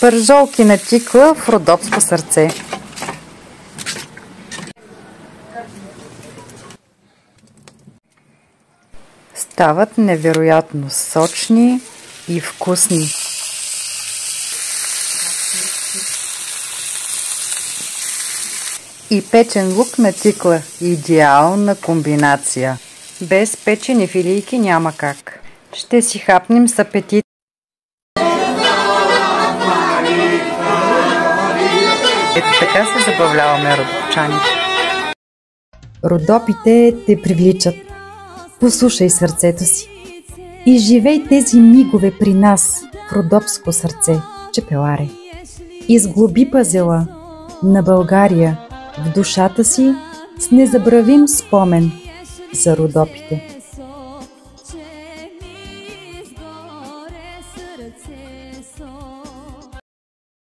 Пържолки на тиква в Родопско сърце. Стават невероятно сочни и вкусни. И печен лук на тиква. Идеална комбинация. Без печени филийки няма как. Ще си хапнем с апетит. Ето така се забавляваме, родопчаните. Родопите те привличат. Послушай сърцето си и живей тези мигове при нас в Родопско сърце, Чепеларе. Изглоби пазела на България в душата си с незабравим спомен за Родопите.